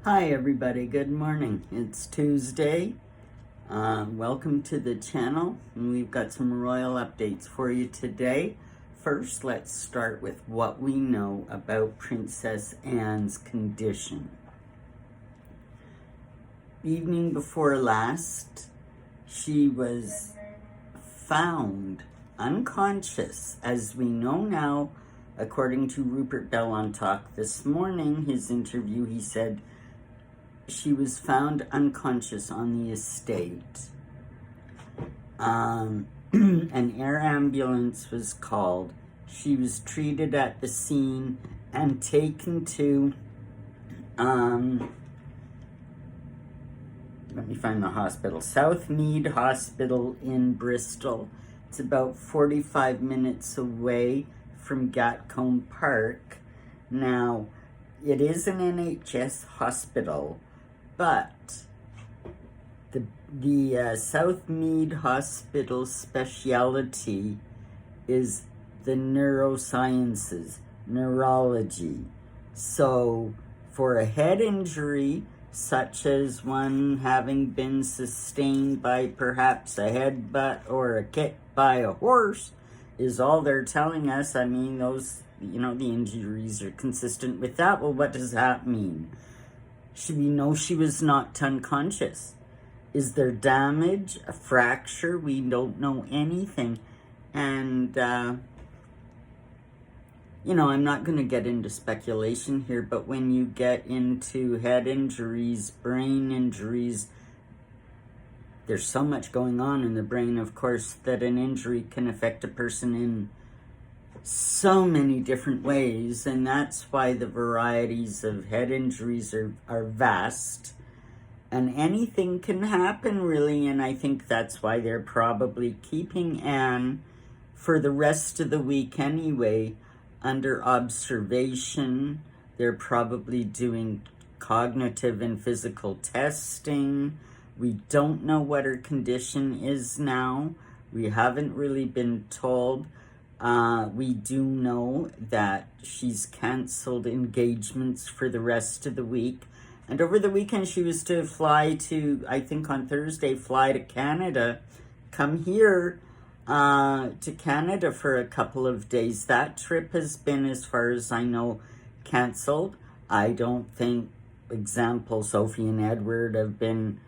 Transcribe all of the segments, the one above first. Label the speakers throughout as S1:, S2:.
S1: Hi everybody, good morning. It's Tuesday. Welcome to the channel, and we've got some royal updates for you today. First, let's start with what we know about Princess Anne's condition. Evening before last, she was found unconscious. As we know now, according to Rupert Bell on Talk this morning, his interview, he said she was found unconscious on the estate. An air ambulance was called. She was treated at the scene and taken to, let me find the hospital, Southmead Hospital in Bristol. It's about 45 minutes away from Gatcombe Park. Now, it is an NHS hospital, but the Southmead Hospital speciality is the neurosciences, neurology. So for a head injury, such as one having been sustained by perhaps a headbutt or a kick by a horse, is all they're telling us. I mean, those, the injuries are consistent with that. Well, what does that mean? Should we know she was knocked unconscious? Is there damage, a fracture? We don't know anything. And, I'm not going to get into speculation here, but when you get into head injuries, brain injuries, there's so much going on in the brain, of course, that an injury can affect a person in so many different ways, and that's why the varieties of head injuries are vast, and anything can happen, really, and I think that's why they're probably keeping Anne for the rest of the week anyway under observation. They're probably doing cognitive and physical testing. We don't know what her condition is now. We haven't really been told. We do know that she's canceled engagements for the rest of the week. And over the weekend, she was to fly to, I think on Thursday, fly to Canada, come here to Canada for a couple of days. That trip has been, as far as I know, canceled. I don't think, example, Sophie and Edward have been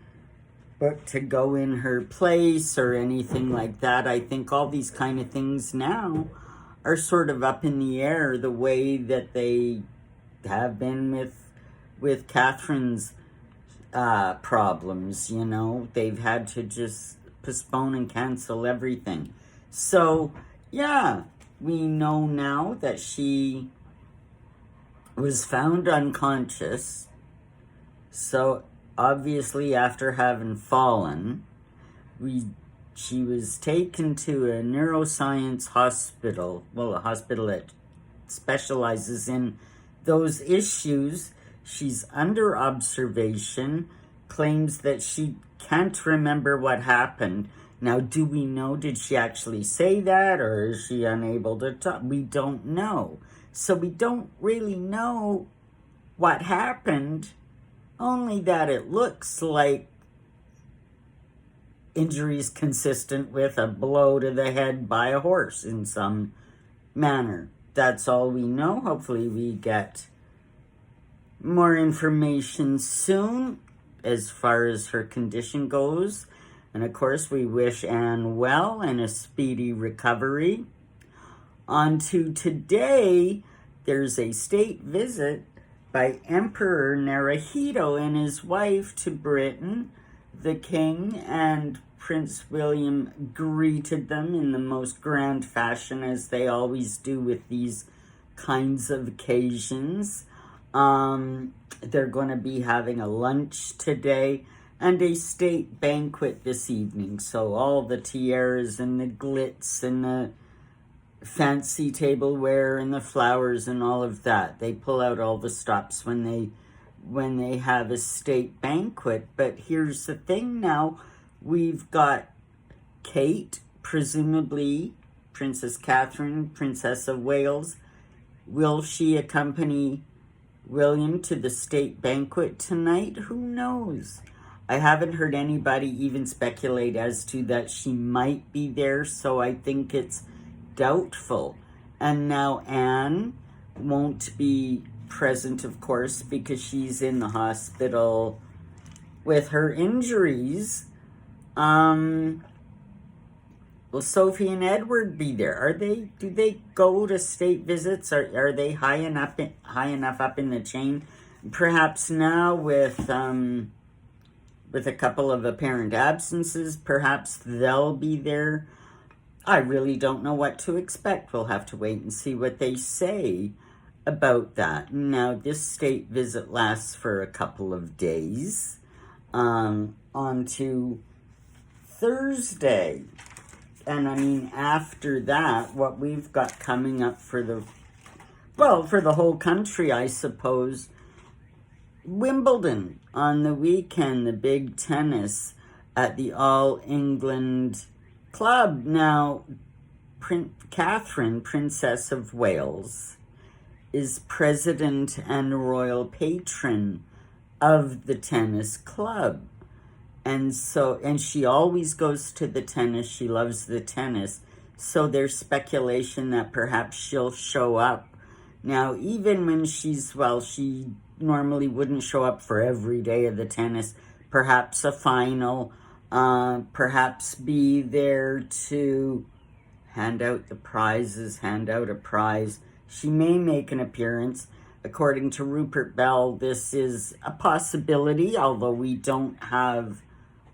S1: booked to go in her place or anything like that. I think all these kind of things now are sort of up in the air, the way that they have been with Catherine's problems. They've had to just postpone and cancel everything. So yeah, we know now that she was found unconscious. So obviously, after having fallen, she was taken to a neuroscience hospital, a hospital that specializes in those issues. She's under observation, claims that she can't remember what happened. Now, do we know, did she actually say that, or is she unable to talk? We don't know. So we don't really know what happened, only that it looks like injuries consistent with a blow to the head by a horse in some manner. That's all we know. Hopefully we get more information soon as far as her condition goes. And of course, we wish Anne well and a speedy recovery. On to today, there's a state visit by Emperor Naruhito and his wife to Britain. The King and Prince William greeted them in the most grand fashion, as they always do with these kinds of occasions. They're going to be having a lunch today and a state banquet this evening. So all the tiaras and the glitz and the fancy tableware and the flowers and all of that, they pull out all the stops when they have a state banquet. But here's the thing now. We've got Kate, presumably Princess Catherine, Princess of Wales. Will she accompany William to the state banquet tonight? Who knows? I haven't heard anybody even speculate as to that she might be there, so I think it's doubtful. And now Anne won't be present, of course, because she's in the hospital with her injuries. Will Sophie and Edward be there? Do they go to state visits? Are they high enough up in the chain? Perhaps now with a couple of apparent absences, perhaps they'll be there. I really don't know what to expect. We'll have to wait and see what they say about that. Now, this state visit lasts for a couple of days. On to Thursday. And I mean, after that, what we've got coming up for the whole country, I suppose, Wimbledon on the weekend, the big tennis at the All England Club. Now, Catherine, Princess of Wales, is president and royal patron of the tennis club. And she always goes to the tennis. She loves the tennis. So there's speculation that perhaps she'll show up. Now, even when she normally wouldn't show up for every day of the tennis, perhaps a final, perhaps be there to hand out the prizes, hand out a prize. She may make an appearance. According to Rupert Bell, this is a possibility, although we don't have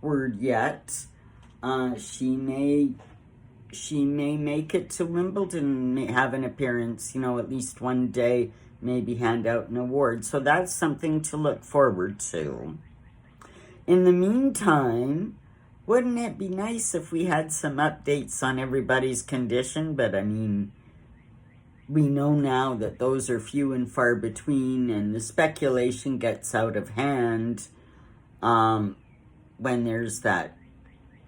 S1: word yet. She may make it to Wimbledon, may have an appearance, at least one day, maybe hand out an award. So that's something to look forward to. In the meantime, wouldn't it be nice if we had some updates on everybody's condition? But I mean, we know now that those are few and far between, and the speculation gets out of hand when there's that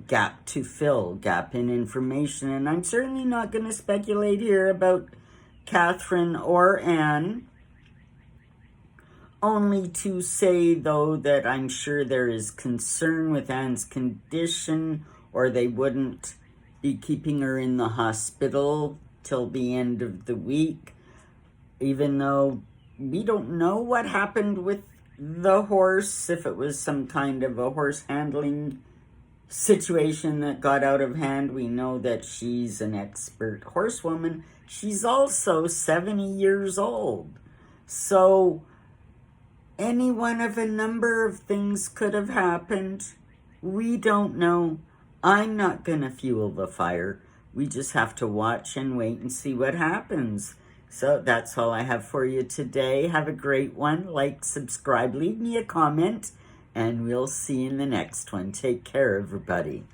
S1: gap in information. And I'm certainly not going to speculate here about Catherine or Anne, only to say, though, that I'm sure there is concern with Anne's condition, or they wouldn't be keeping her in the hospital till the end of the week, even though we don't know what happened with the horse, if it was some kind of a horse handling situation that got out of hand. We know that she's an expert horsewoman. She's also 70 years old. So any one of a number of things could have happened. We don't know. I'm not going to fuel the fire. We just have to watch and wait and see what happens. So that's all I have for you today. Have a great one. Like, subscribe, leave me a comment, and we'll see you in the next one. Take care, everybody.